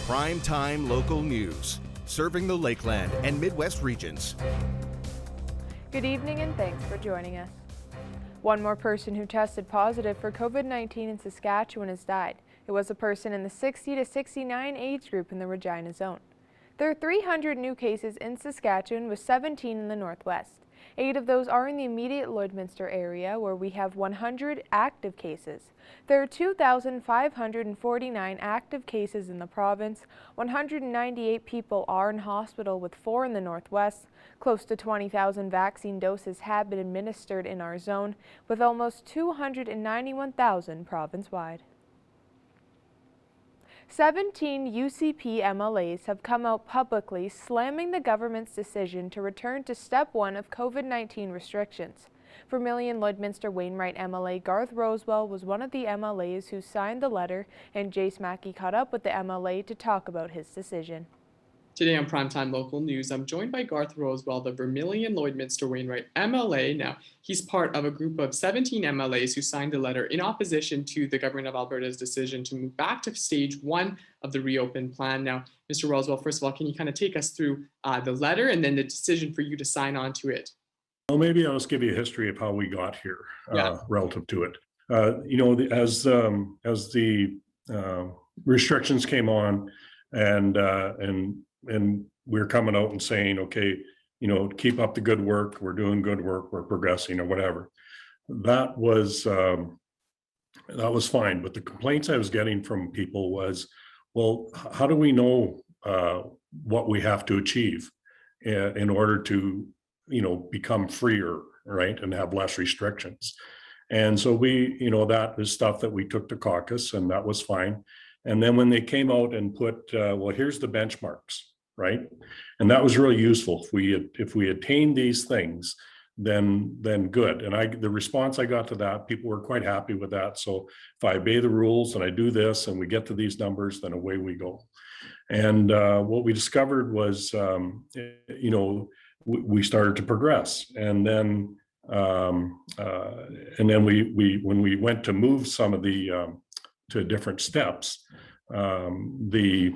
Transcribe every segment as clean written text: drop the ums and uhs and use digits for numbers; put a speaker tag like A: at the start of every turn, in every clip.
A: Primetime local news, serving the Lakeland and Midwest regions.
B: Good evening and thanks for joining us. One more person who tested positive for COVID-19 in Saskatchewan has died. It was a person in the 60 to 69 age group in the Regina zone. There are 300 new cases in Saskatchewan with 17 in the northwest. 8 of those are in the immediate Lloydminster area, where we have 100 active cases. There are 2,549 active cases in the province. 198 people are in hospital, with 4 in the northwest. Close to 20,000 vaccine doses have been administered in our zone, with almost 291,000 province-wide. 17 UCP MLAs have come out publicly slamming the government's decision to return to Step 1 of COVID-19 restrictions. Vermilion Lloydminster Wainwright MLA Garth Rosewell was one of the MLAs who signed the letter, and Jace Mackey caught up with the MLA to talk about his decision.
C: Today on Primetime Local News, I'm joined by Garth Rosewell, the Vermilion Lloydminster Wainwright MLA. Now, he's part of a group of 17 MLAs who signed a letter in opposition to the Government of Alberta's decision to move back to Stage 1 of the reopen plan. Now, Mr. Rosewell, first of all, can you kind of take us through the letter and then the decision for you to sign on to it?
D: Well, maybe I'll just give you a history of how we got here relative to it. As the restrictions came on and we're coming out and saying, okay, keep up the good work. We're doing good work. We're progressing or whatever. That was fine. But the complaints I was getting from people was, well, how do we know what we have to achieve in order to, become freer, right, and have less restrictions? And so that is stuff that we took to caucus, and that was fine. And then when they came out and put, well, here's the benchmarks, right? And that was really useful. If we attain these things, then good. And the response I got to that, people were quite happy with that. So if I obey the rules and I do this and we get to these numbers, then away we go. And what we discovered was, we started to progress. And then we when we went to move some of the to different steps, it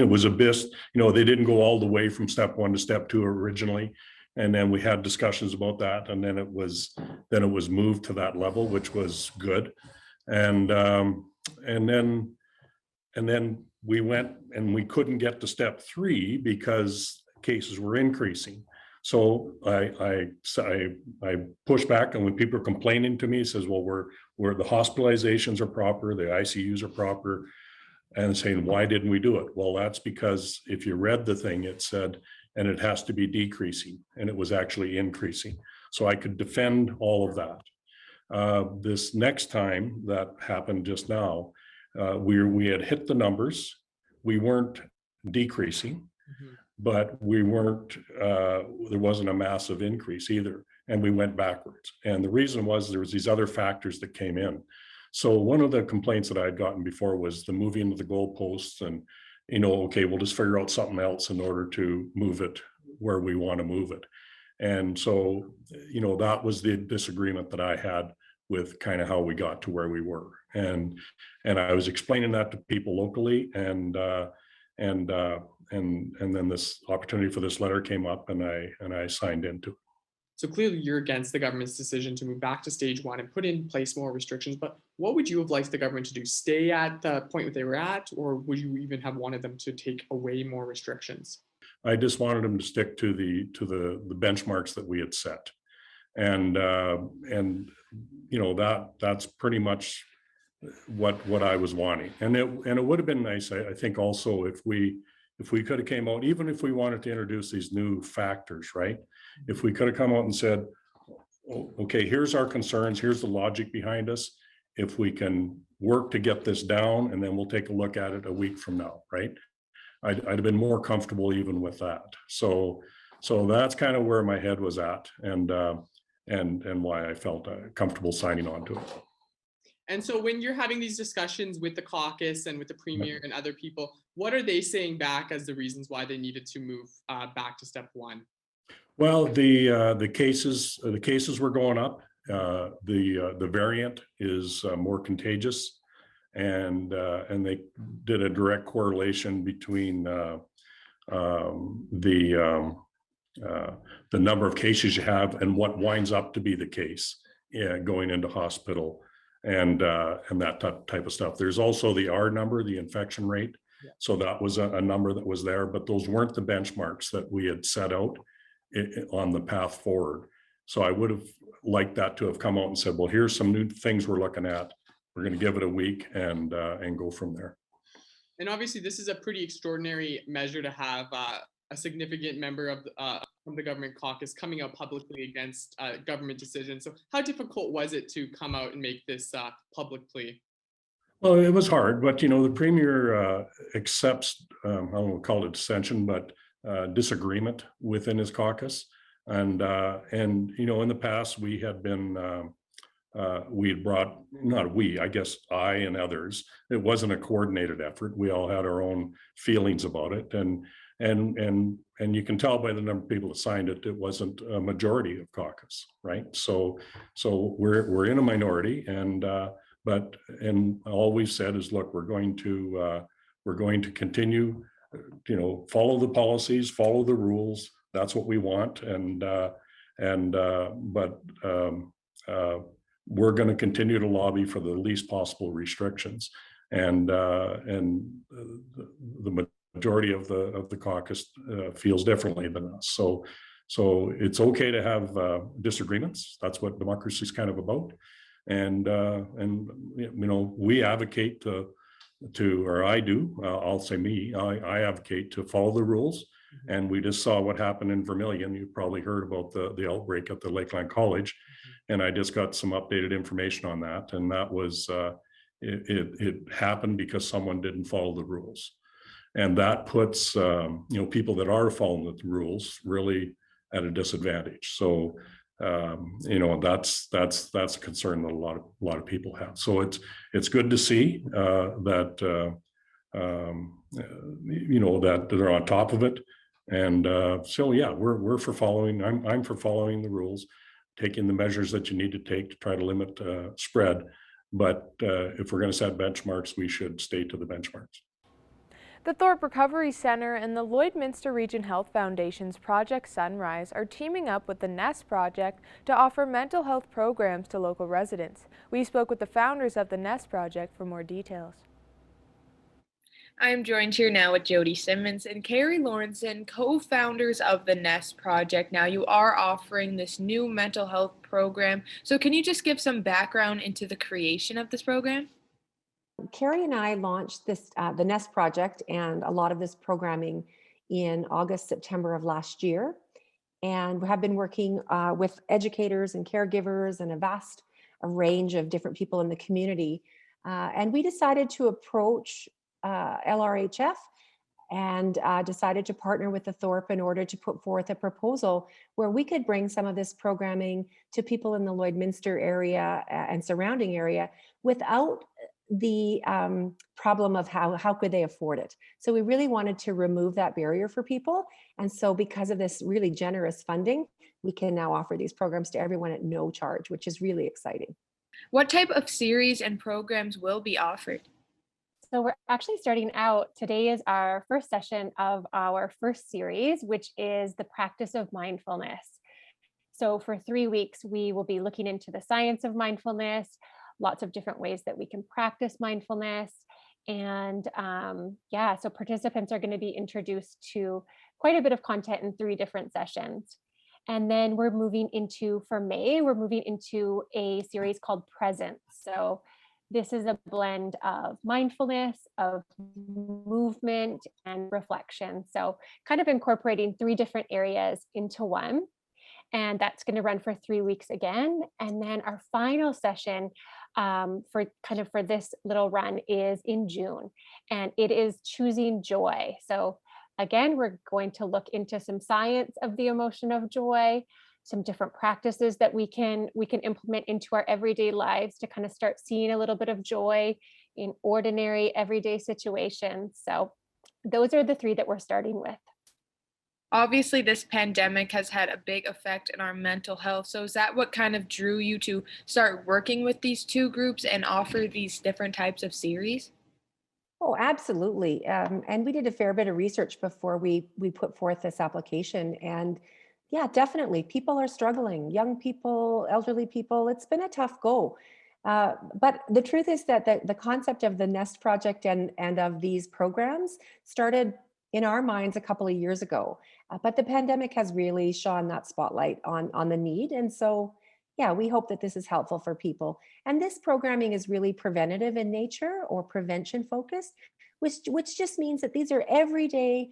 D: was a bit, they didn't go all the way from Step 1 to Step 2 originally. And then we had discussions about that, and then it was moved to that level, which was good. And then we went and we couldn't get to Step 3 because cases were increasing. So I pushed back, and when people are complaining to me, it says, well, we're the hospitalizations are proper, the ICUs are proper, and saying, why didn't we do it? Well, that's because if you read the thing, it said, and it has to be decreasing, and it was actually increasing. So I could defend all of that. This next time that happened just now, we had hit the numbers. We weren't decreasing. Mm-hmm. But we weren't, there wasn't a massive increase either. And we went backwards. And the reason was there was these other factors that came in. So one of the complaints that I had gotten before was the moving of the goalposts and, okay, we'll just figure out something else in order to move it where we want to move it. And so, that was the disagreement that I had with kind of how we got to where we were. And I was explaining that to people locally, and then this opportunity for this letter came up, and I signed into it.
C: So clearly you're against the government's decision to move back to Stage 1 and put in place more restrictions, but what would you have liked the government to do? Stay at the point that they were at, or would you even have wanted them to take away more restrictions?
D: I just wanted them to stick to the benchmarks that we had set. And that's pretty much what I was wanting. And it would have been nice, I think, also if we could have came out, even if we wanted to introduce these new factors, right? If we could have come out and said, okay, here's our concerns, here's the logic behind us. If we can work to get this down, and then we'll take a look at it a week from now, right? I'd have been more comfortable even with that. So that's kind of where my head was at, and why I felt comfortable signing on to it.
C: And so when you're having these discussions with the caucus and with the premier and other people, what are they saying back as the reasons why they needed to move back to Step 1?
D: Well, the cases were going up. The variant is more contagious. and they did a direct correlation between the number of cases you have and what winds up to be the case going into hospital and that type of stuff. There's also the R number, the infection rate. Yeah. So that was a number that was there, but those weren't the benchmarks that we had set out on the path forward. So I would have liked that to have come out and said, well, here's some new things we're looking at. We're going to give it a week and go from there.
C: And obviously, this is a pretty extraordinary measure to have a significant member of the government caucus coming out publicly against government decisions. So how difficult was it to come out and make this public plea?
D: Well, it was hard, but the premier accepts, I don't want to call it dissension, but disagreement within his caucus. And in the past we had been, we had brought, not we, I guess I and others, it wasn't a coordinated effort. We all had our own feelings about it. And you can tell by the number of people that signed it, it wasn't a majority of caucus, right? So we're in a minority, and all we've said is, look, we're going to continue, follow the policies, follow the rules. That's what we want, but we're going to continue to lobby for the least possible restrictions, and the majority of the caucus feels differently than us. So it's okay to have disagreements. That's what democracy is kind of about. And we advocate or I do, I'll say me, I advocate to follow the rules. Mm-hmm. And we just saw what happened in Vermilion. You probably heard about the outbreak at the Lakeland College. Mm-hmm. And I just got some updated information on that. And that was, it happened because someone didn't follow the rules. And that puts, people that are following the rules really at a disadvantage. So, that's a concern that a lot of people have. So it's good to see that that they're on top of it, and so yeah, we're for following. I'm for following the rules, taking the measures that you need to take to try to limit spread. But if we're going to set benchmarks, we should stay to the benchmarks.
B: The Thorpe Recovery Center and the Lloydminster Region Health Foundation's Project Sunrise are teaming up with the NEST Project to offer mental health programs to local residents. We spoke with the founders of the NEST Project for more details.
E: I am joined here now with Jody Simmons and Carrie Lawrenson, co-founders of the NEST Project. Now, you are offering this new mental health program. So can you just give some background into the creation of this program?
F: Carrie and I launched this, the NEST Project, and a lot of this programming in August, September of last year. And we have been working with educators and caregivers and a vast range of different people in the community. And we decided to approach LRHF and decided to partner with the Thorpe in order to put forth a proposal where we could bring some of this programming to people in the Lloydminster area and surrounding area without the problem of how could they afford it. So we really wanted to remove that barrier for people. And so because of this really generous funding, we can now offer these programs to everyone at no charge, which is really exciting.
E: What type of series and programs will be offered?
G: So we're actually starting out, today is our first session of our first series, which is the practice of mindfulness. So for 3 weeks, we will be looking into the science of mindfulness, lots of different ways that we can practice mindfulness. And so participants are going to be introduced to quite a bit of content in 3 different sessions. And then we're moving into, for May, we're moving into a series called Presence. So this is a blend of mindfulness, of movement, and reflection. So kind of incorporating 3 different areas into one. And that's going to run for 3 weeks again. And then our final session for this little run is in June, and it is choosing joy. So again, we're going to look into some science of the emotion of joy, some different practices that we can implement into our everyday lives to kind of start seeing a little bit of joy in ordinary everyday situations. So those are the 3 that we're starting with.
E: Obviously, this pandemic has had a big effect on our mental health. So is that what kind of drew you to start working with these two groups and offer these different types of series?
F: Oh, absolutely. And we did a fair bit of research before we put forth this application. And yeah, definitely, people are struggling. Young people, elderly people. It's been a tough go. But the truth is that the concept of the Nest project and of these programs started in our minds a couple of years ago. But the pandemic has really shone that spotlight on the need. And so, yeah, we hope that this is helpful for people. And this programming is really preventative in nature or prevention focused, which just means that these are everyday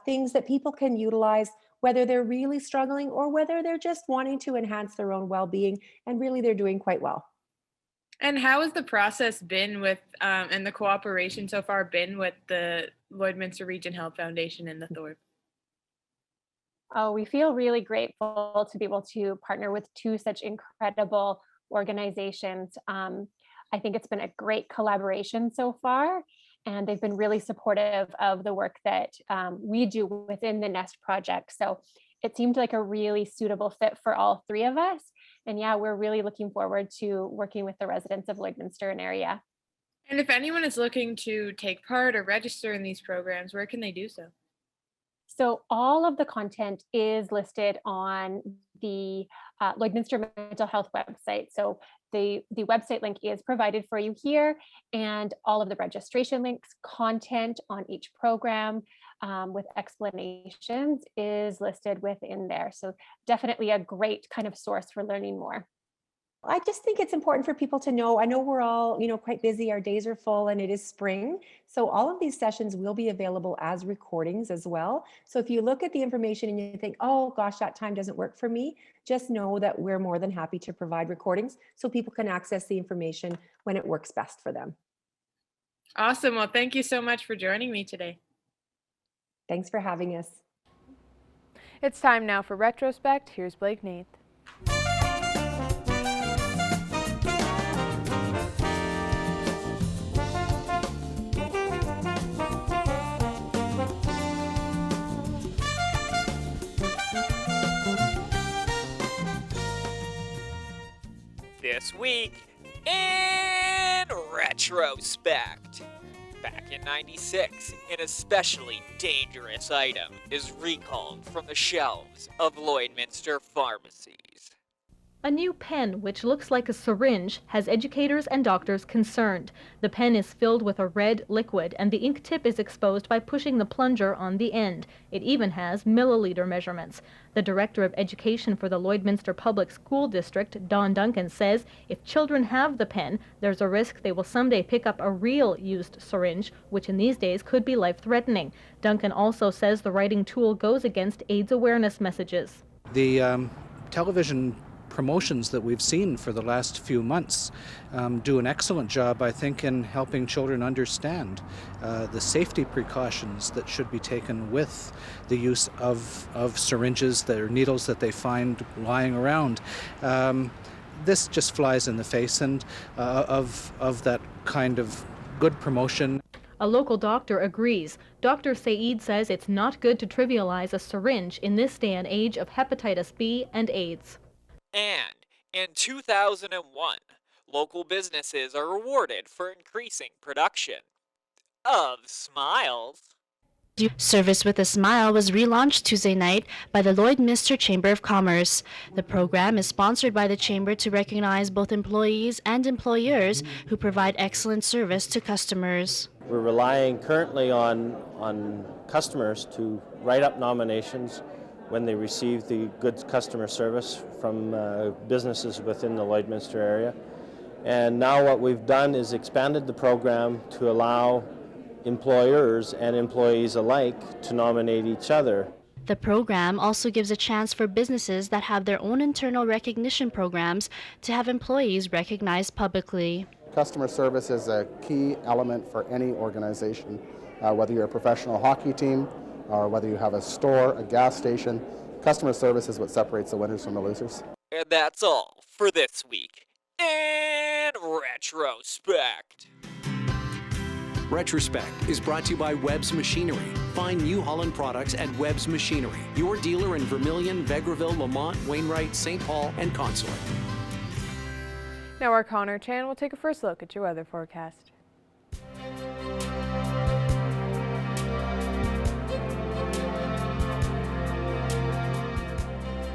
F: things that people can utilize, whether they're really struggling or whether they're just wanting to enhance their own well-being, and really they're doing quite well.
E: And how has the process been with and the cooperation so far been with the Lloydminster Region Health Foundation and the Thorpe?
G: Oh, we feel really grateful to be able to partner with two such incredible organizations. I think it's been a great collaboration so far, and they've been really supportive of the work that we do within the Nest project. So it seemed like a really suitable fit for all three of us. And yeah, we're really looking forward to working with the residents of Lloydminster and area.
E: And if anyone is looking to take part or register in these programs, where can they do so?
G: So all of the content is listed on the Lloydminster Mental Health website. So the website link is provided for you here, and all of the registration links, content on each program with explanations is listed within there. So definitely a great kind of source for learning more.
F: I just think it's important for people to know. I know we're all, quite busy. Our days are full and it is spring. So all of these sessions will be available as recordings as well. So if you look at the information and you think, oh gosh, that time doesn't work for me, just know that we're more than happy to provide recordings so people can access the information when it works best for them.
E: Awesome. Well, thank you so much for joining me today.
F: Thanks for having us.
B: It's time now for Retrospect. Here's Blake Nath.
H: This week in retrospect. Back in '96, an especially dangerous item is recalled from the shelves of Lloydminster pharmacies.
I: A new pen, which looks like a syringe, has educators and doctors concerned. The pen is filled with a red liquid, and the ink tip is exposed by pushing the plunger on the end. It even has milliliter measurements. The Director of Education for the Lloydminster Public School District, Don Duncan, says if children have the pen, there's a risk they will someday pick up a real used syringe, which in these days could be life-threatening. Duncan also says the writing tool goes against AIDS awareness messages.
J: The television promotions that we've seen for the last few months do an excellent job, I think, in helping children understand the safety precautions that should be taken with the use of syringes or needles that they find lying around. This just flies in the face of that kind of good promotion.
I: A local doctor agrees. Dr. Saeed says it's not good to trivialize a syringe in this day and age of hepatitis B and AIDS.
H: And in 2001, local businesses are rewarded for increasing production of smiles.
K: Service with a Smile was relaunched Tuesday night by the Lloydminster Chamber of Commerce. The program is sponsored by the Chamber to recognize both employees and employers who provide excellent service to customers.
L: We're relying currently on customers to write up nominations when they receive the good customer service from businesses within the Lloydminster area. And now what we've done is expanded the program to allow employers and employees alike to nominate each other.
K: The program also gives a chance for businesses that have their own internal recognition programs to have employees recognized publicly.
M: Customer service is a key element for any organization, whether you're a professional hockey team or whether you have a store, a gas station. Customer service is what separates the winners from the losers.
H: And that's all for this week in retrospect.
N: Retrospect is brought to you by Webb's Machinery. Find New Holland products at Webb's Machinery, your dealer in Vermilion, Vegreville, Lamont, Wainwright, St. Paul, and Consulate.
B: Now our Connor Chan will take a first look at your weather forecast.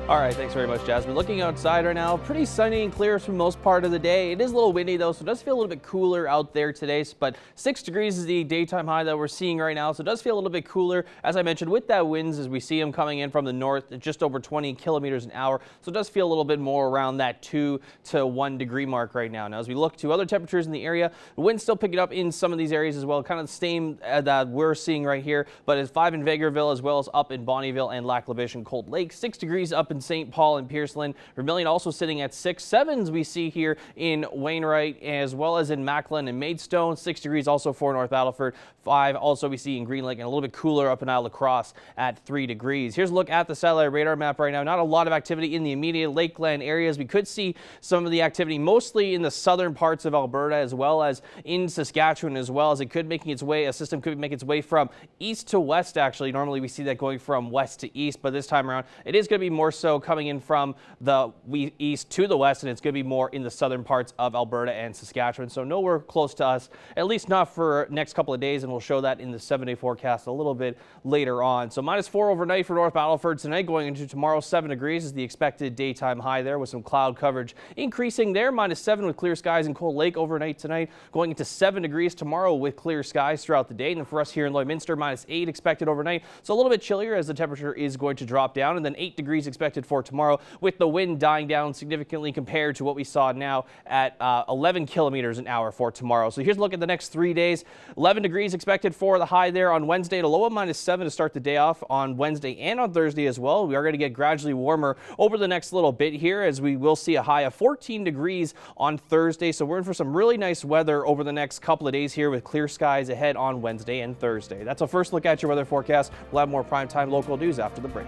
O: All right, thanks very much, Jasmine. Looking outside right now, pretty sunny and clear for most part of the day. It is a little windy though, so it does feel a little bit cooler out there today, but 6 degrees is the daytime high that we're seeing right now, so it does feel a little bit cooler. As I mentioned, with that winds, as we see them coming in from the north at just over 20 kilometers an hour, so it does feel a little bit more around that 2 to 1 degree mark right now. Now, as we look to other temperatures in the area, the wind's still picking up in some of these areas as well, kind of the same that we're seeing right here, but it's 5 in Vegreville as well as up in Bonnyville and Lac La Biche and Cold Lake, 6 degrees up in St. Paul and Pierceland. Vermilion also sitting at 6. 7s we see here in Wainwright as well as in Macklin and Maidstone. 6 degrees also for North Battleford. 5 also we see in Green Lake, and a little bit cooler up in Isle La Crosse at 3 degrees. Here's a look at the satellite radar map right now. Not a lot of activity in the immediate Lakeland areas. We could see some of the activity mostly in the southern parts of Alberta as well as in Saskatchewan as well, as it could making its way, a system could make its way from east to west actually. Normally we see that going from west to east, but this time around it is going to be more so coming in from the east to the west, and it's going to be more in the southern parts of Alberta and Saskatchewan, so nowhere close to us, at least not for next couple of days, and we'll show that in the 7-day forecast a little bit later on. So -4 overnight for North Battleford tonight. Going into tomorrow, 7 degrees is the expected daytime high there, with some cloud coverage increasing there. -7 with clear skies in Cold Lake overnight tonight. Going into 7 degrees tomorrow with clear skies throughout the day. And then for us here in Lloydminster, -8 expected overnight, so a little bit chillier as the temperature is going to drop down, and then 8 degrees expected for tomorrow, with the wind dying down significantly compared to what we saw now at 11 kilometers an hour for tomorrow. So here's a look at the next 3 days. 11 degrees expected for the high there on Wednesday, to low of -7 to start the day off on Wednesday and on Thursday as well. We are going to get gradually warmer over the next little bit here, as we will see a high of 14 degrees on Thursday. So we're in for some really nice weather over the next couple of days here, with clear skies ahead on Wednesday and Thursday. That's a first look at your weather forecast. We'll have more primetime local news after the break.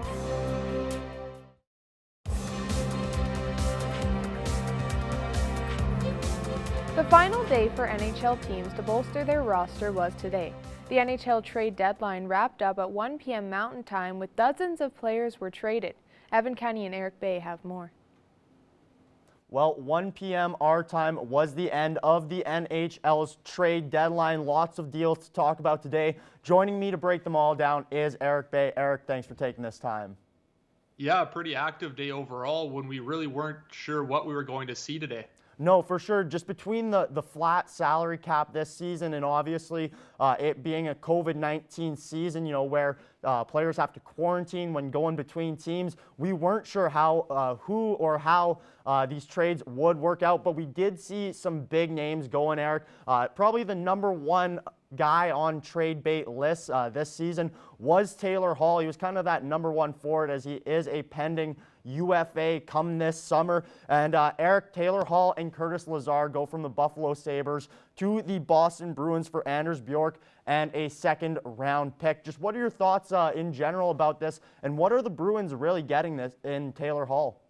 B: The final day for NHL teams to bolster their roster was today. The NHL trade deadline wrapped up at 1 p.m. Mountain Time, with dozens of players were traded. Evan Kenny and Eric Bay have more.
P: Well, 1 p.m. our time was the end of the NHL's trade deadline. Lots of deals to talk about today. Joining me to break them all down is Eric Bay. Eric, thanks for taking this time.
Q: Yeah, a pretty active day overall, when we really weren't sure what we were going to see today.
P: No, for sure. Just between the flat salary cap this season and obviously it being a COVID-19 season, you know, where players have to quarantine when going between teams, we weren't sure how, who or how these trades would work out, but we did see some big names going, Eric. Probably the #1 guy on trade bait lists this season was Taylor Hall. He was kind of that #1 forward, as he is a pending UFA come this summer. And Eric, Taylor Hall and Curtis Lazar go from the Buffalo Sabres to the Boston Bruins for Anders Bjork and a second-round pick. Just what are your thoughts in general about this, and what are the Bruins really getting this in Taylor Hall?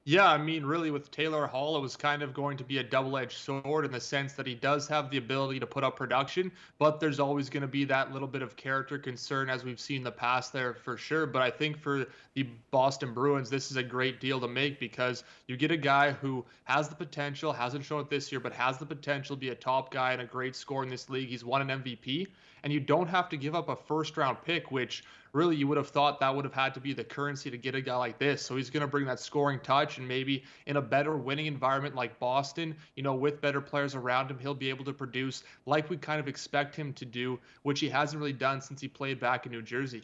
Q: Yeah, I mean, really with Taylor Hall, it was kind of going to be a double-edged sword, in the sense that he does have the ability to put up production, but there's always going to be that little bit of character concern, as we've seen in the past there for sure. But I think for the Boston Bruins, this is a great deal to make, because you get a guy who has the potential, hasn't shown it this year, but has the potential to be a top guy and a great scorer in this league. He's won an MVP, and you don't have to give up a first-round pick, which really you would have thought that would have had to be the currency to get a guy like this. So he's going to bring that scoring touch, and maybe in a better winning environment like Boston, you know, with better players around him, he'll be able to produce like we kind of expect him to do, which he hasn't really done since he played back in New Jersey.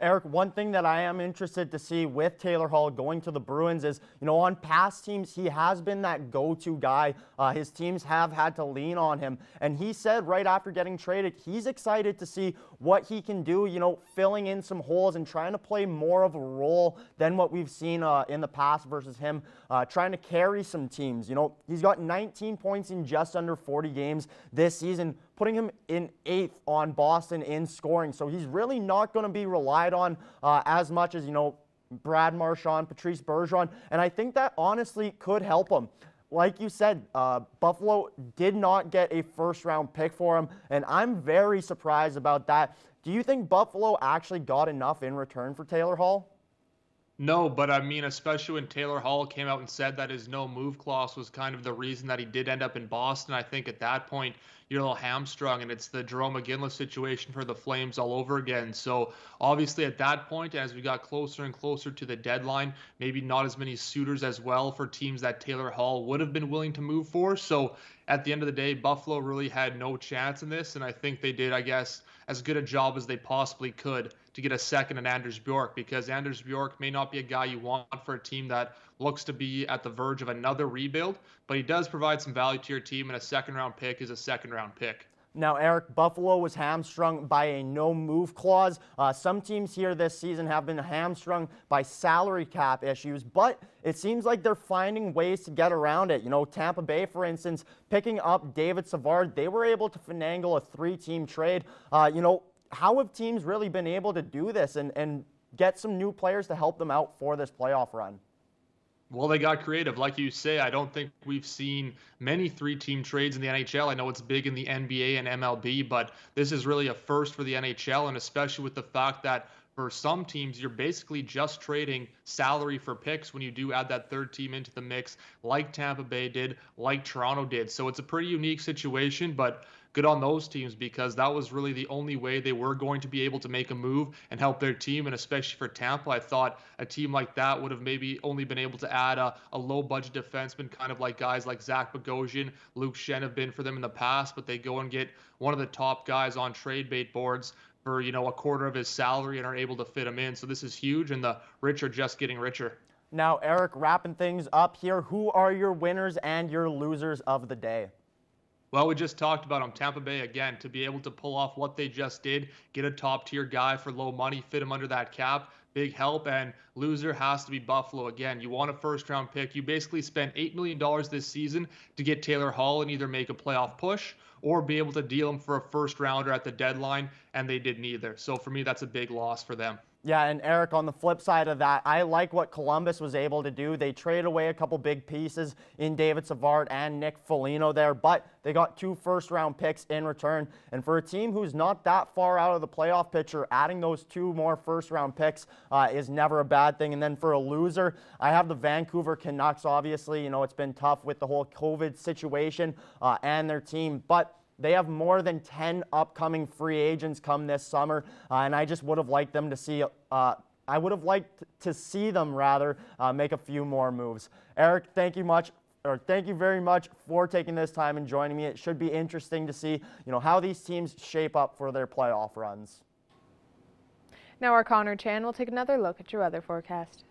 P: Eric, one thing that I am interested to see with Taylor Hall going to the Bruins is, you know, on past teams, he has been that go-to guy. His teams have had to lean on him. And he said right after getting traded, he's excited to see what he can do, you know, filling in some holes and trying to play more of a role than what we've seen in the past, versus him trying to carry some teams. You know, he's got 19 points in just under 40 games this season, putting him in 8th on Boston in scoring. So he's really not going to be relied on as much as, you know, Brad Marchand, Patrice Bergeron, and I think that honestly could help him. like you said, Buffalo did not get a first-round pick for him, and I'm very surprised about that. Do you think Buffalo actually got enough in return for Taylor Hall?
Q: No, but I mean, especially when Taylor Hall came out and said that his no move clause was kind of the reason that he did end up in Boston, I think at that point you're a little hamstrung, and it's the Jerome McGinley situation for the Flames all over again. So obviously at that point, as we got closer and closer to the deadline, maybe not as many suitors as well for teams that Taylor Hall would have been willing to move for. So at the end of the day, Buffalo really had no chance in this, and I think they did, I guess, as good a job as they possibly could to get a second in Anders Bjork, because Anders Bjork may not be a guy you want for a team that looks to be at the verge of another rebuild, but he does provide some value to your team, and a second-round pick is a second-round pick.
P: Now, Eric, Buffalo was hamstrung by a no-move clause. Some teams here this season have been hamstrung by salary cap issues, but it seems like they're finding ways to get around it. You know, Tampa Bay, for instance, picking up David Savard, they were able to finagle a 3-team trade. How have teams really been able to do this and get some new players to help them out for this playoff run?
Q: Well, they got creative. Like you say, I don't think we've seen many 3-team trades in the NHL. I know it's big in the NBA and MLB, but this is really a first for the NHL, and especially with the fact that for some teams, you're basically just trading salary for picks when you do add that third team into the mix, like Tampa Bay did, like Toronto did. So it's a pretty unique situation, but good on those teams, because that was really the only way they were going to be able to make a move and help their team. And especially for Tampa, I thought a team like that would have maybe only been able to add a low-budget defenseman, kind of like guys like Zach Bogosian, Luke Schenn have been for them in the past, but they go and get one of the top guys on trade bait boards for, a quarter of his salary and are able to fit him in. So this is huge, and the rich are just getting richer.
P: Now, Eric, wrapping things up here, who are your winners and your losers of the day?
Q: Well, we just talked about them. Tampa Bay, again, to be able to pull off what they just did, get a top-tier guy for low money, fit him under that cap, big help. And loser has to be Buffalo. Again, you want a first-round pick. You basically spent $8 million this season to get Taylor Hall and either make a playoff push or be able to deal him for a first-rounder at the deadline, and they did neither. So for me, that's a big loss for them.
P: Yeah, and Eric, on the flip side of that, I like what Columbus was able to do. They traded away a couple big pieces in David Savard and Nick Foligno there, but they got 2 first-round picks in return. And for a team who's not that far out of the playoff picture, adding those 2 more first-round picks is never a bad thing. And then for a loser, I have the Vancouver Canucks. Obviously, it's been tough with the whole COVID situation and their team, but they have more than 10 upcoming free agents come this summer, and I just would have liked them to see. I would have liked to see them make a few more moves. Eric, thank you very much for taking this time and joining me. It should be interesting to see, how these teams shape up for their playoff runs.
B: Now our Connor Chan will take another look at your weather forecast.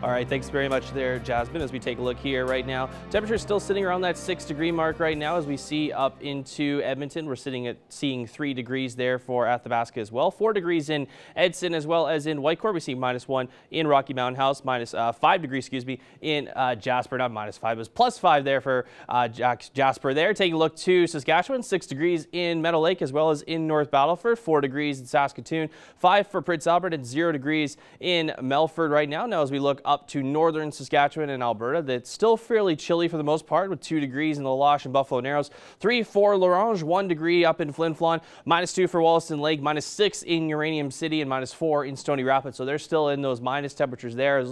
O: All right, thanks very much there, Jasmine. As we take a look here right now, temperature is still sitting around that 6-degree mark right now. As we see up into Edmonton, we're seeing 3 degrees there for Athabasca as well. 4 degrees in Edson as well as in Whitecourt. We see -1 in Rocky Mountain House, -5 degrees, in Jasper. Not -5, it was +5 there for Jasper there. Taking a look to Saskatchewan, 6 degrees in Meadow Lake as well as in North Battleford, 4 degrees in Saskatoon, 5 for Prince Albert, and 0 degrees in Melford right now. Now as we look up to northern Saskatchewan and Alberta, that's still fairly chilly for the most part, with 2 degrees in the Loche and Buffalo Narrows, 3 for Lorange, 1 degree up in Flin Flon, -2 for Wollaston Lake, -6 in Uranium City, and -4 in Stony Rapids. So they're still in those minus temperatures there,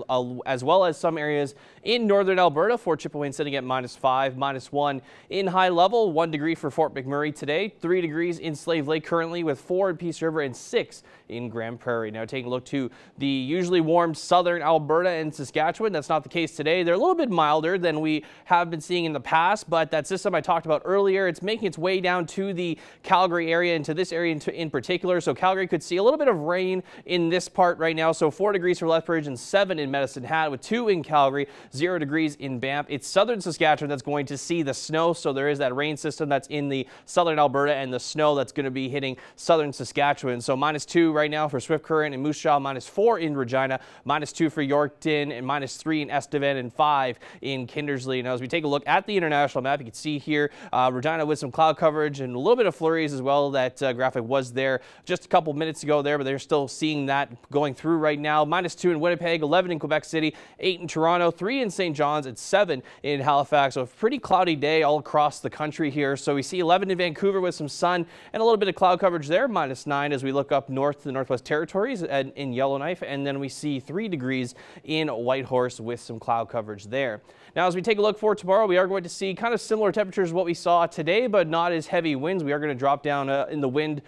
O: as well as some areas in northern Alberta. Fort Chipewyan sitting at -5, -1 in High Level, 1 degree for Fort McMurray today, 3 degrees in Slave Lake currently, with 4 in Peace River and 6 in Grand Prairie. Now taking a look to the usually warm southern Alberta and Saskatchewan. That's not the case today. They're a little bit milder than we have been seeing in the past, but that system I talked about earlier, it's making its way down to the Calgary area and to this area in particular. So Calgary could see a little bit of rain in this part right now. So 4 degrees for Lethbridge and 7 in Medicine Hat, with 2 in Calgary, 0 degrees in Banff. It's southern Saskatchewan that's going to see the snow. So there is that rain system that's in the southern Alberta and the snow that's going to be hitting southern Saskatchewan. So -2 right now for Swift Current and Moose Jaw, -4 in Regina, -2 for Yorkton Kingston, and -3 in Estevan, and 5 in Kindersley. Now, as we take a look at the international map, you can see here Regina with some cloud coverage and a little bit of flurries as well. That graphic was there just a couple minutes ago there, but they're still seeing that going through right now. -2 in Winnipeg, 11 in Quebec City, 8 in Toronto, 3 in St. John's, and 7 in Halifax. So a pretty cloudy day all across the country here. So we see 11 in Vancouver with some sun and a little bit of cloud coverage there, -9 as we look up north to the Northwest Territories and in Yellowknife. And then we see 3 degrees in Whitehorse with some cloud coverage there. Now, as we take a look for tomorrow, we are going to see kind of similar temperatures to what we saw today, but not as heavy winds. We are going to drop down in the wind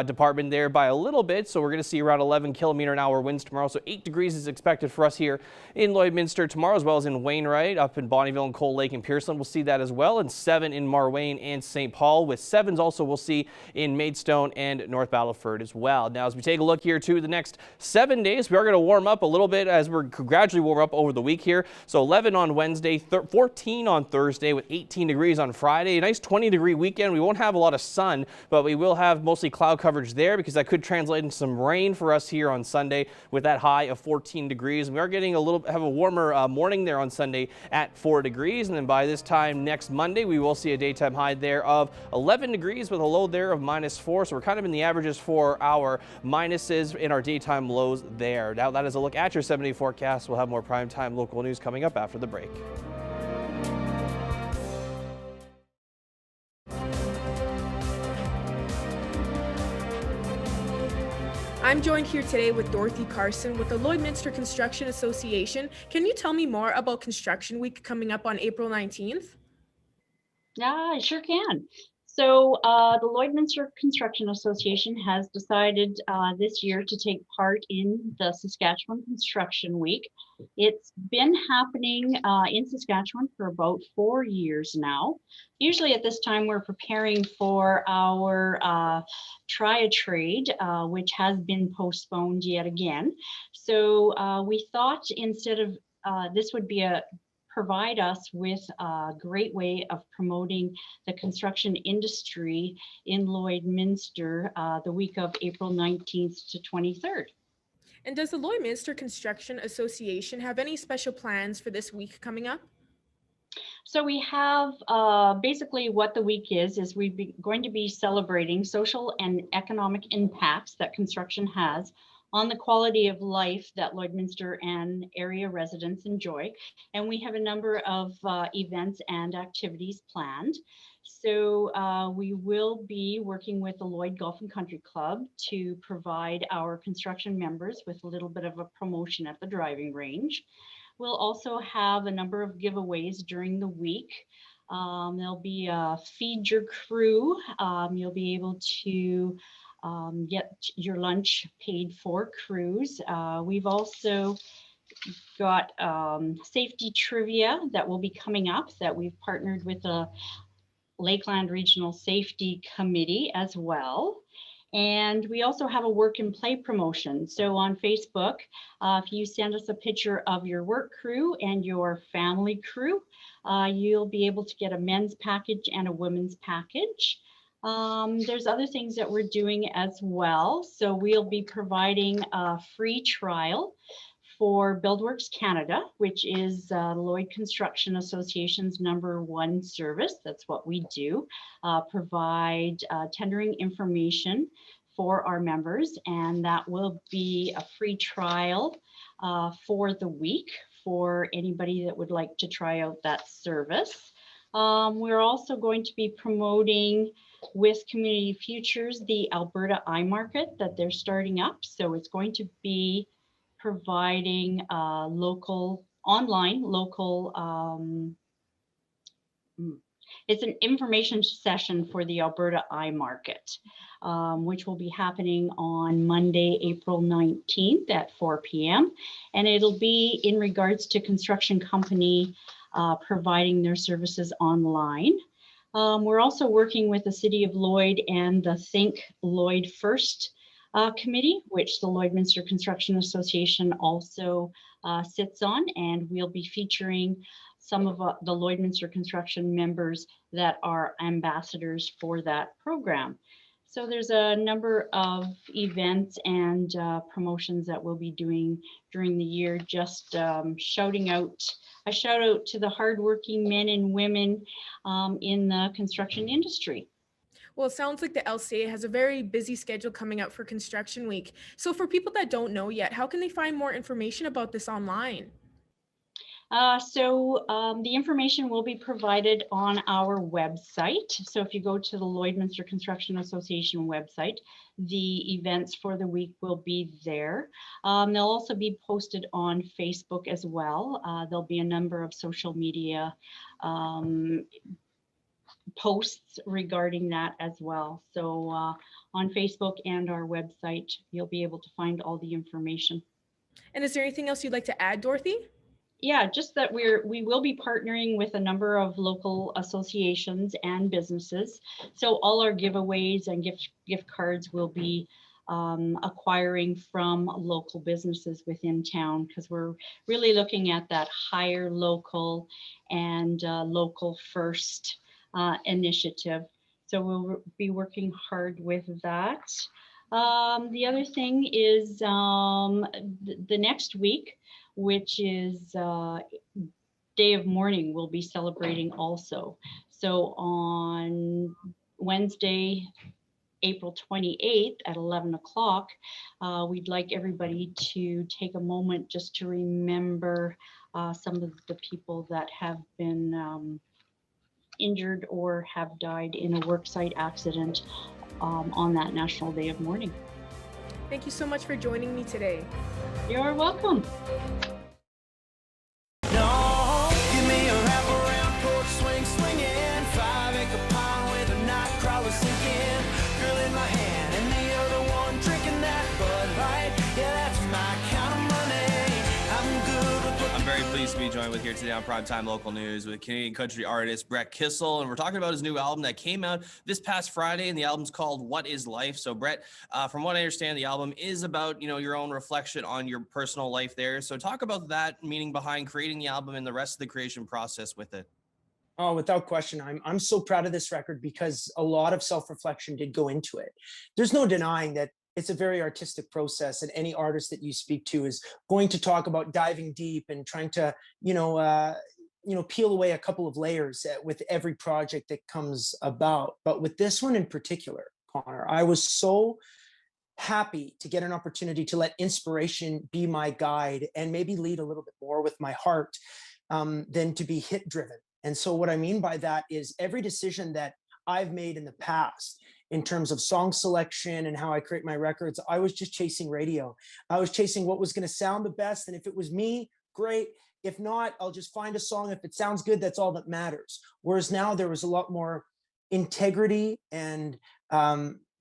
O: department there by a little bit. So we're going to see around 11 kilometer-an-hour winds tomorrow. So 8 degrees is expected for us here in Lloydminster tomorrow, as well as in Wainwright, up in Bonnyville and Cold Lake and Pearson. We'll see that as well. And 7 in Marwayne and St. Paul, with 7s also we'll see in Maidstone and North Battleford as well. Now, as we take a look here to the next 7 days, we are going to warm up a little bit as we're gradually warm up over the week here. So 11 on Wednesday, 14 on Thursday, with 18 degrees on Friday. A nice 20-degree weekend. We won't have a lot of sun, but we will have mostly cloud coverage there because that could translate into some rain for us here on Sunday with that high of 14 degrees. We are getting have a warmer morning there on Sunday at 4 degrees. And then by this time next Monday, we will see a daytime high there of 11 degrees with a low there of -4. So we're kind of in the averages for our minuses in our daytime lows there. Now, that is a look at your 7-day forecast. We'll have more primetime local news coming up after the break.
B: I'm joined here today with Dorothy Carson with the Lloydminster Construction Association. Can you tell me more about Construction Week coming up on April 19th?
R: Yeah, I sure can. So the Lloydminster Construction Association has decided this year to take part in the Saskatchewan Construction Week. It's been happening in Saskatchewan for about 4 years now. Usually at this time, we're preparing for our Triatrade, which has been postponed yet again. So we thought instead of this would be provide us with a great way of promoting the construction industry in Lloydminster the week of April 19th to 23rd.
B: And does the Lloydminster Construction Association have any special plans for this week coming up?
R: So we have basically what the week is we're going to be celebrating social and economic impacts that construction has on the quality of life that Lloydminster and area residents enjoy. And we have a number of events and activities planned. So we will be working with the Lloyd Golf and Country Club to provide our construction members with a little bit of a promotion at the driving range. We'll also have a number of giveaways during the week. There'll be a Feed Your Crew. You'll be able to get your lunch paid for cruise. We've also got safety trivia that will be coming up that we've partnered with the Lakeland Regional Safety Committee as well. And we also have a work and play promotion. So on Facebook, if you send us a picture of your work crew and your family crew, you'll be able to get a men's package and a women's package. There's other things that we're doing as well. So we'll be providing a free trial for BuildWorks Canada, which is Lloyd Construction Association's #1 service. That's what we do, provide tendering information for our members, and that will be a free trial for the week for anybody that would like to try out that service. We're also going to be promoting with Community Futures the Alberta iMarket that they're starting up. So it's going to be providing online local it's an information session for the Alberta iMarket, which will be happening on Monday, April 19th at 4 p.m. And it'll be in regards to construction company providing their services online. We're also working with the City of Lloyd and the Think Lloyd First committee, which the Lloydminster Construction Association also sits on, and we'll be featuring some of the Lloydminster construction members that are ambassadors for that program. So there's a number of events and promotions that we'll be doing during the year. Just shouting out, a shout out to the hardworking men and women in the construction industry.
B: Well, it sounds like the LCA has a very busy schedule coming up for Construction Week. So for people that don't know yet, how can they find more information about this online?
R: The information will be provided on our website. So if you go to the Lloydminster Construction Association website, the events for the week will be there. They'll also be posted on Facebook as well. There'll be a number of social media posts regarding that as well. So on Facebook and our website, you'll be able to find all the information.
B: And is there anything else you'd like to add, Dorothy?
R: Yeah, just that we will be partnering with a number of local associations and businesses. So all our giveaways and gift cards will be acquiring from local businesses within town, because we're really looking at that higher local and local first initiative. So we'll be working hard with that. The other thing is the next week, which is Day of Mourning, we'll be celebrating also. So on Wednesday, April 28th at 11 o'clock, we'd like everybody to take a moment just to remember some of the people that have been injured or have died in a worksite accident on that National Day of Mourning.
B: Thank you so much for joining me today.
R: You're welcome.
S: Give me a wraparound porch swing, swinging 5-acre pond with a night crawler sinking, girl in my hand and the other one drinking that Bud Light. Yeah, that's my kind of money. I'm good with what.
T: I'm very pleased to be joined with here today on Primetime Local News with Canadian country artist Brett Kissel, and we're talking about his new album that came out this past Friday, and the album's called What Is Life? So Brett, from what I understand, the album is about, your own reflection on your personal life there. So talk about that meaning behind creating the album and the rest of the creation process with it.
U: Oh, without question. I'm so proud of this record because a lot of self-reflection did go into it. There's no denying that it's a very artistic process, and any artist that you speak to is going to talk about diving deep and trying to, peel away a couple of layers with every project that comes about. But with this one in particular, Connor, I was so happy to get an opportunity to let inspiration be my guide and maybe lead a little bit more with my heart than to be hit driven. And so what I mean by that is every decision that I've made in the past in terms of song selection and how I create my records, I was just chasing radio. I was chasing what was going to sound the best. And if it was me, great. If not, I'll just find a song. If it sounds good, that's all that matters. Whereas now there was a lot more integrity and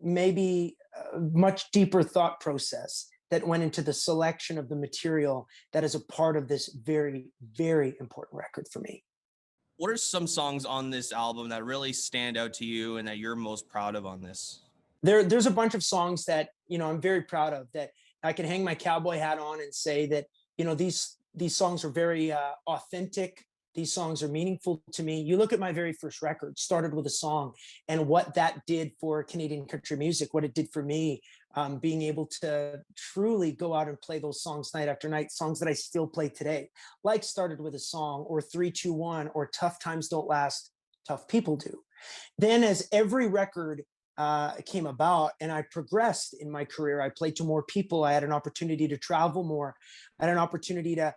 U: maybe a much deeper thought process that went into the selection of the material that is a part of this very, very important record for me.
T: What are some songs on this album that really stand out to you and that you're most proud of on this?
U: There's a bunch of songs that, I'm very proud of, that I can hang my cowboy hat on and say that, these songs are very authentic. These songs are meaningful to me. You look at my very first record, started with a song, and what that did for Canadian country music, what it did for me, being able to truly go out and play those songs night after night, songs that I still play today, like Started With a Song or 3-2-1 or Tough Times Don't Last, Tough People Do. Then as every record came about and I progressed in my career, I played to more people. I had an opportunity to travel more. I had an opportunity to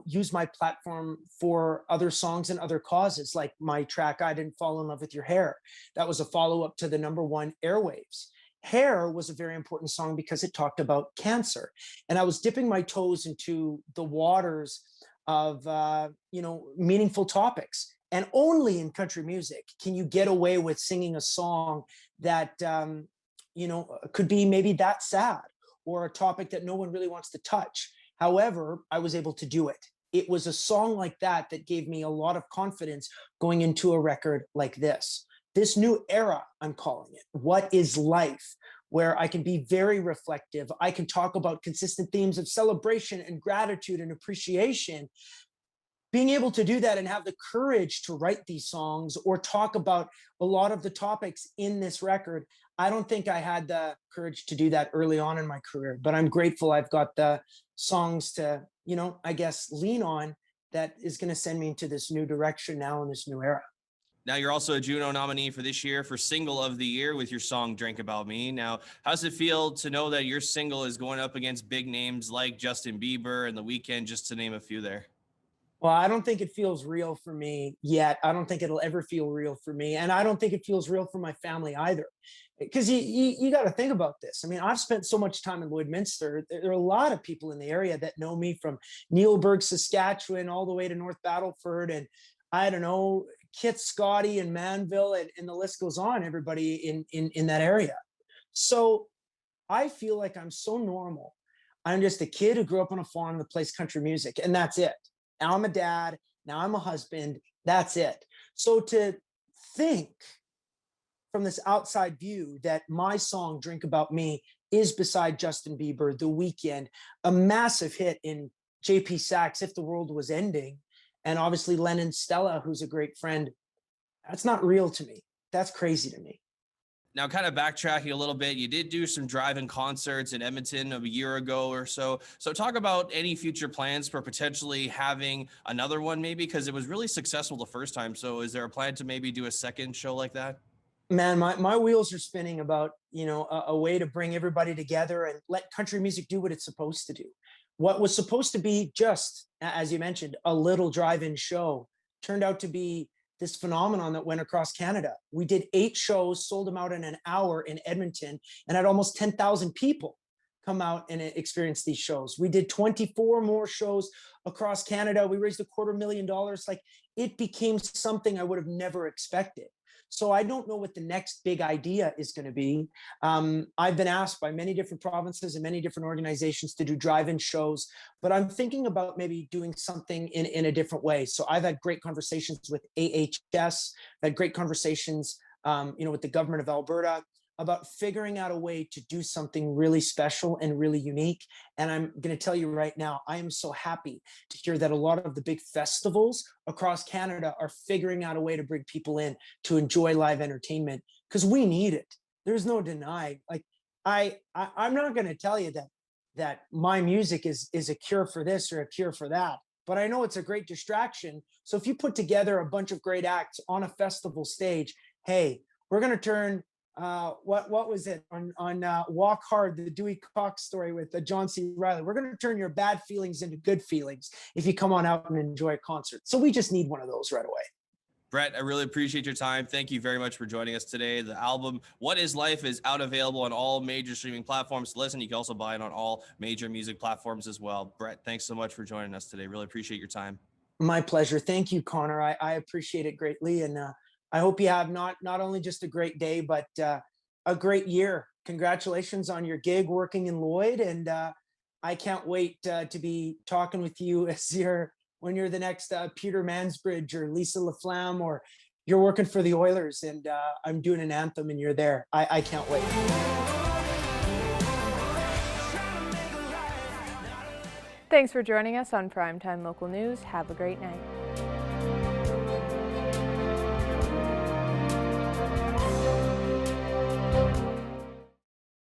U: use my platform for other songs and other causes, like my track, I Didn't Fall in Love with Your Hair. That was a follow-up to the #1 Airwaves. Hair was a very important song because it talked about cancer. And I was dipping my toes into the waters of, meaningful topics. And only in country music can you get away with singing a song that, could be maybe that sad or a topic that no one really wants to touch. However, I was able to do it. It was a song like that that gave me a lot of confidence going into a record like this. This new era, I'm calling it, What Is Life, where I can be very reflective. I can talk about consistent themes of celebration and gratitude and appreciation. being able to do that and have the courage to write these songs or talk about a lot of the topics in this record, I don't think I had the courage to do that early on in my career, but I'm grateful I've got the songs to, I guess, lean on that is going to send me into this new direction now in this new era.
T: Now, you're also a Juno nominee for this year for Single of the Year with your song Drink About Me. Now, how does it feel to know that your single is going up against big names like Justin Bieber and The Weeknd, just to name a few there?
U: Well, I don't think it feels real for me yet. I don't think it'll ever feel real for me. And I don't think it feels real for my family either. Because you got to think about this. I mean, I've spent so much time in Lloydminster. There are a lot of people in the area that know me from Neilburg, Saskatchewan, all the way to North Battleford. And I don't know, Kit, Scotty, and Manville, and the list goes on, everybody in that area. So I feel like I'm so normal. I'm just a kid who grew up on a farm that plays country music, and that's it. Now I'm a dad. Now I'm a husband. That's it. So to think from this outside view that my song Drink About Me is beside Justin Bieber, The Weeknd, a massive hit in JP Sachs' If the World Was Ending, and obviously Lennon Stella, who's a great friend, that's not real to me. That's crazy to me.
T: Now, kind of backtracking a little bit, you did do some drive-in concerts in Edmonton a year ago or so. So talk about any future plans for potentially having another one maybe, because it was really successful the first time. So is there a plan to maybe do a second show like that?
U: Man, my wheels are spinning about, a way to bring everybody together and let country music do what it's supposed to do. What was supposed to be just, as you mentioned, a little drive-in show turned out to be this phenomenon that went across Canada. We did 8 shows, sold them out in an hour in Edmonton, and had almost 10,000 people come out and experience these shows. We did 24 more shows across Canada. We raised $250,000. Like, it became something I would have never expected. So I don't know what the next big idea is going to be. I've been asked by many different provinces and many different organizations to do drive-in shows, but I'm thinking about maybe doing something in a different way. So I've had great conversations with AHS, had great conversations, with the government of Alberta about figuring out a way to do something really special and really unique. And I'm going to tell you right now, I am so happy to hear that a lot of the big festivals across Canada are figuring out a way to bring people in to enjoy live entertainment, because we need it. There's no denying. Like, I'm not going to tell you that my music is a cure for this or a cure for that, but I know it's a great distraction. So if you put together a bunch of great acts on a festival stage, hey, we're going to turn what was it on Walk Hard, the Dewey Cox story with John C. Reilly. We're going to turn your bad feelings into good feelings if you come on out and enjoy a concert. So we just need one of those right away.
T: Brett, I really appreciate your time. Thank you very much for joining us today. The album, What Is Life, is out available on all major streaming platforms to listen. You can also buy it on all major music platforms as well. Brett, thanks so much for joining us today. Really appreciate your time.
U: My pleasure. Thank you, Connor. I appreciate it greatly. And I hope you have not only just a great day, but a great year. Congratulations on your gig working in Lloyd. And I can't wait to be talking with you when you're the next Peter Mansbridge or Lisa LaFlamme, or you're working for the Oilers and I'm doing an anthem and you're there. I can't wait.
B: Thanks for joining us on Primetime Local News. Have a great night.